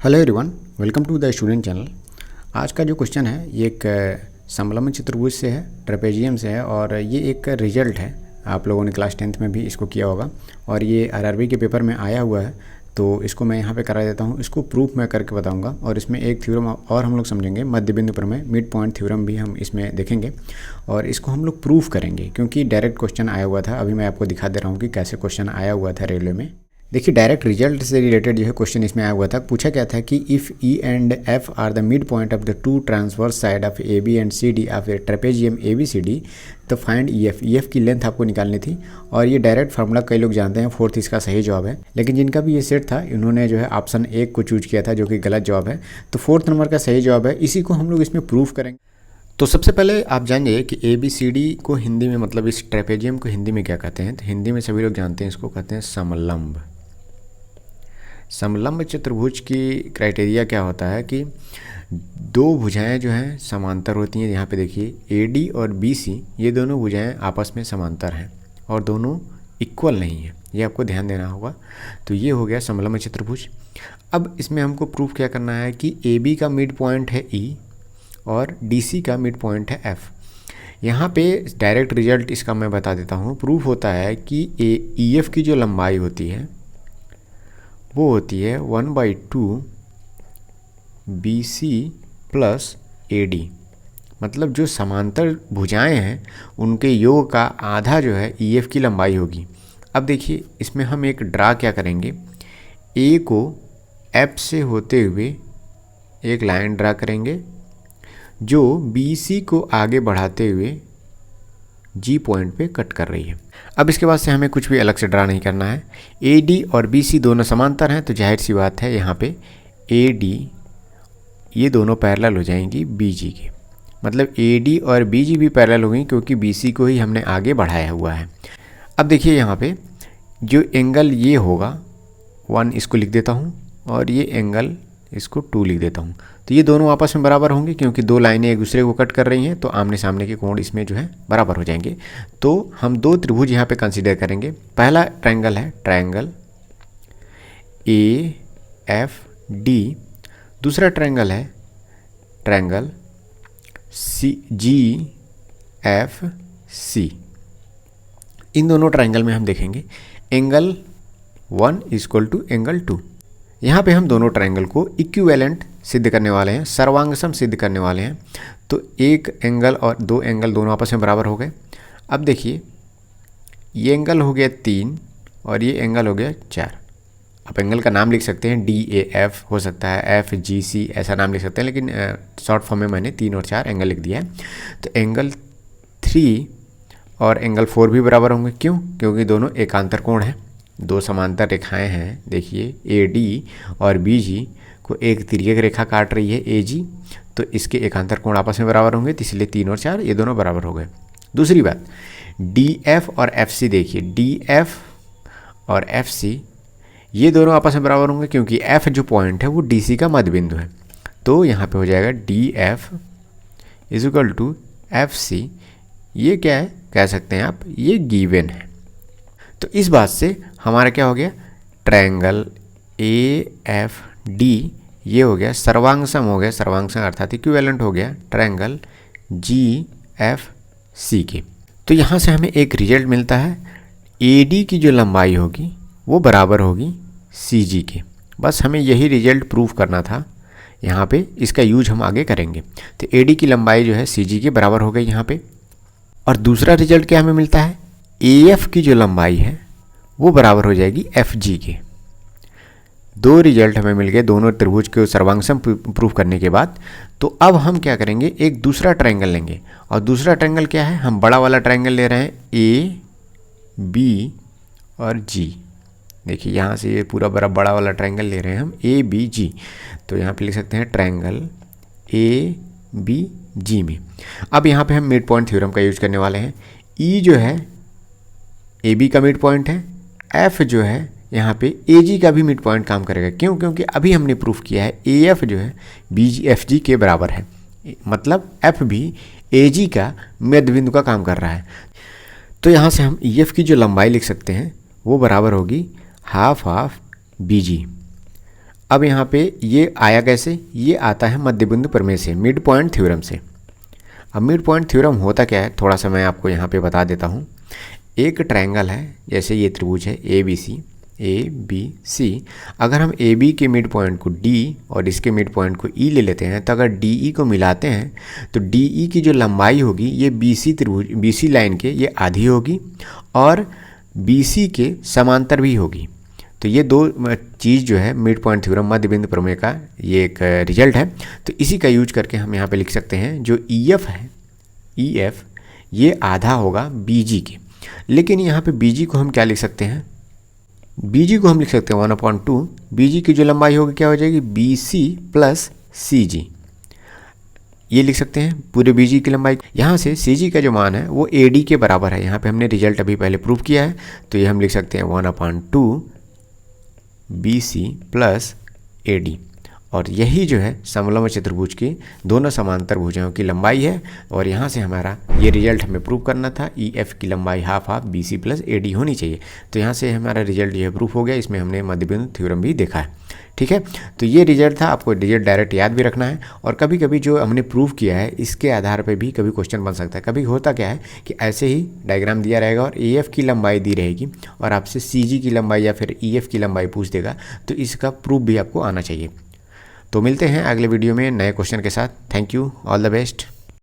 Hello everyone, welcome to the student channel. आज का जो क्वेश्चन है ये एक समलंब चतुर्भुज से है, ट्रेपेजियम से है और ये एक रिजल्ट है। आप लोगों ने क्लास 10th में भी इसको किया होगा और ये आरआरबी के पेपर में आया हुआ है, तो इसको मैं यहाँ पे करा देता हूँ। इसको प्रूफ मैं करके बताऊँगा और इसमें एक थ्योरम और हम लोग समझेंगे, मध्य बिंदु प्रमेय, मिड पॉइंट थ्योरम भी हम इसमें देखेंगे और इसको हम लोग प्रूफ करेंगे क्योंकि डायरेक्ट क्वेश्चन आया हुआ था। अभी मैं आपको दिखा दे रहा हूँ कि कैसे क्वेश्चन आया हुआ था रेलवे में। देखिए, डायरेक्ट रिजल्ट से रिलेटेड जो है क्वेश्चन इसमें आया हुआ था। पूछा क्या था कि if E and F are the mid point of the two transverse side of A B and C D of a trapezium A B C D, तो find E F. E F की length आपको निकालनी थी और ये direct formula कई लोग जानते हैं, फोर्थ इसका सही जवाब है। लेकिन जिनका भी ये सेट था इन्होंने जो है ऑप्शन 1 को चूज किया था, जो कि गलत जवाब है। तो फोर्थ नंबर का सही जवाब है, इसी को हम लोग इसमें प्रूफ करेंगे। तो सबसे पहले आप जानिए कि ए बी सी डी को हिंदी में, मतलब इस ट्रेपेजियम को हिंदी में क्या कहते हैं। तो हिंदी में सभी लोग जानते हैं, इसको कहते हैं समलंब। समलंब चतुर्भुज की क्राइटेरिया क्या होता है कि दो भुजाएं जो हैं समांतर होती हैं। यहाँ पे देखिए ए डी और बी सी, ये दोनों भुजाएं आपस में समांतर हैं और दोनों इक्वल नहीं है, ये आपको ध्यान देना होगा। तो ये हो गया समलंब चतुर्भुज। अब इसमें हमको प्रूफ क्या करना है कि ए बी का मिड पॉइंट है ई और डी सी का मिड पॉइंट है एफ। यहाँ पे डायरेक्ट रिजल्ट इसका मैं बता देता हूँ। प्रूफ होता है कि ई एफ की जो लंबाई होती है वो होती है 1/2 B C plus A D. मतलब जो समांतर भुजाएं हैं उनके योग का आधा जो है ई एफ की लंबाई होगी। अब देखिए, इसमें हम एक ड्रा क्या करेंगे, ए को एफ से होते हुए एक लाइन ड्रा करेंगे जो बी सी को आगे बढ़ाते हुए जी पॉइंट पे कट कर रही है। अब इसके बाद से हमें कुछ भी अलग से ड्रा नहीं करना है। ए डी और बी सी दोनों समांतर हैं, तो जाहिर सी बात है यहाँ पे ए डी ये दोनों पैरेलल हो जाएंगी बी जी के। मतलब ए डी और बी जी भी पैरेलल हो गई क्योंकि बी सी को ही हमने आगे बढ़ाया हुआ है। अब देखिए यहाँ पे जो एंगल ये होगा 1, इसको लिख देता हूँ, और ये एंगल इसको 2 लिख देता हूँ। तो ये दोनों आपस में बराबर होंगे क्योंकि दो लाइनें एक दूसरे को कट कर रही हैं, तो आमने सामने के कोण इसमें जो है बराबर हो जाएंगे। तो हम दो त्रिभुज यहाँ पे कंसीडर करेंगे। पहला ट्रायंगल है ट्रायंगल ए एफ डी, दूसरा ट्रायंगल है ट्रायंगल सी जी एफ सी। इन दोनों ट्रायंगल में हम देखेंगे एंगल 1 = एंगल 2। यहाँ पे हम दोनों ट्रायंगल को इक्विवेलेंट सिद्ध करने वाले हैं, सर्वांगसम सिद्ध करने वाले हैं। तो एक एंगल और दो एंगल दोनों आपस में बराबर हो गए। अब देखिए, ये एंगल हो गया 3 और ये एंगल हो गया 4। आप एंगल का नाम लिख सकते हैं, डी ए एफ हो सकता है, एफ जी सी ऐसा नाम लिख सकते हैं, लेकिन शॉर्ट फॉर्म में मैंने 3 और 4 एंगल लिख दिया है। तो एंगल 3 और एंगल 4 भी बराबर होंगे। क्यों? क्योंकि दोनों एकांतर कोण हैं, दो समांतर रेखाएं हैं। देखिए ए डी और बी जी को एक तिर्यक रेखा काट रही है ए जी, तो इसके एकांतर कोण आपस में बराबर होंगे, तो इसलिए 3 और 4 ये दोनों बराबर हो गए। दूसरी बात, डी एफ और एफ सी, देखिए डी एफ और एफ सी ये दोनों आपस में बराबर होंगे क्योंकि एफ जो पॉइंट है वो डी सी का मध्य बिंदु है। तो यहाँ पे हो जाएगा डी एफ = एफ सी। ये क्या है, कह सकते हैं आप, ये गिवन है। तो इस बात से हमारा क्या हो गया, ट्रायंगल ए एफ डी ये हो गया सर्वांगसम, हो गया सर्वांगसम अर्थात इक्विवेलेंट हो गया ट्रायंगल जी एफ सी के। तो यहाँ से हमें एक रिजल्ट मिलता है, ए डी की जो लंबाई होगी वो बराबर होगी सी जी के। बस हमें यही रिजल्ट प्रूफ करना था। यहाँ पे इसका यूज हम आगे करेंगे। तो ए डी की लंबाई जो है सी जी के बराबर हो गई यहाँ पे। और दूसरा रिजल्ट क्या हमें मिलता है, ए एफ की जो लंबाई है वो बराबर हो जाएगी एफ जी के। दो रिजल्ट हमें मिल गए दोनों त्रिभुज को सर्वांगसम प्रूफ करने के बाद। तो अब हम क्या करेंगे, एक दूसरा ट्रायंगल लेंगे। और दूसरा ट्रायंगल क्या है, हम बड़ा वाला ट्रायंगल ले रहे हैं ए बी और जी। देखिए यहाँ से ये पूरा बड़ा वाला ट्रायंगल ले रहे हैं हम ए बी जी। तो यहाँ पे लिख सकते हैं ट्रायंगल ए बी जी में। अब यहाँ पे हम मिड पॉइंट थ्योरम का यूज करने वाले हैं। ई जो है ए बी का मिड पॉइंट है, एफ जो है यहाँ पे ए जी का भी मिड पॉइंट काम करेगा। क्यों? क्योंकि अभी हमने प्रूफ किया है ए एफ जो है बी जी एफ जी के बराबर है, मतलब एफ भी ए जी का मध्य बिंदु का काम कर रहा है। तो यहाँ से हम ई एफ की जो लंबाई लिख सकते हैं वो बराबर होगी ½ बी जी। अब यहाँ पे ये आया कैसे, ये आता है मध्यबिंदु प्रमेय से, मिड पॉइंट थ्योरम से। अब मिड पॉइंट थ्योरम होता क्या है, थोड़ा सा मैं आपको यहाँ पे बता देता हूँ। एक ट्रायंगल है, जैसे ये त्रिभुज है ए बी सी, अगर हम ए बी के मिड पॉइंट को डी और इसके मिड पॉइंट को ई ले लेते हैं, तो अगर डी ई को मिलाते हैं तो डी ई की जो लंबाई होगी ये बी सी त्रिभुज, बी सी लाइन के ये आधी होगी और बी सी के समांतर भी होगी। तो ये दो चीज़ जो है मिड पॉइंट थ्योरम, मध्यबिंदु प्रमेय का ये एक रिजल्ट है। तो इसी का यूज करके हम यहाँ पे लिख सकते हैं जो ई एफ है, ई एफ ये आधा होगा बी जी के। लेकिन यहाँ पे बी जी को हम क्या लिख सकते हैं, बी जी को हम लिख सकते हैं 1/2, बी जी की जो लंबाई होगी क्या हो जाएगी, बी सी प्लस सी जी, ये लिख सकते हैं पूरे बी जी की लंबाई। यहाँ से सी जी का जो मान है वो ए डी के बराबर है, यहाँ पे हमने रिजल्ट अभी पहले प्रूव किया है, तो ये हम लिख सकते हैं 1/2 B C plus A D. और यही जो है समलंब चतुर्भुज की दोनों समांतर भुजाओं की लंबाई है। और यहाँ से हमारा ये रिजल्ट हमें प्रूव करना था, ई एफ की लंबाई half B C plus A D होनी चाहिए। तो यहाँ से हमारा रिजल्ट जो है प्रूफ हो गया, इसमें हमने मध्यबिंदु थ्योरम भी देखा है। ठीक है, तो ये रिजल्ट था, आपको रिजल्ट डायरेक्ट याद भी रखना है। और कभी कभी जो हमने प्रूव किया है इसके आधार पर भी कभी क्वेश्चन बन सकता है। कभी होता क्या है कि ऐसे ही डायग्राम दिया रहेगा और ए एफ की लंबाई दी रहेगी और आपसे सी जी की लंबाई या फिर ई एफ की लंबाई पूछ देगा, तो इसका प्रूफ भी आपको आना चाहिए। तो मिलते हैं अगले वीडियो में नए क्वेश्चन के साथ। Thank you, all the best.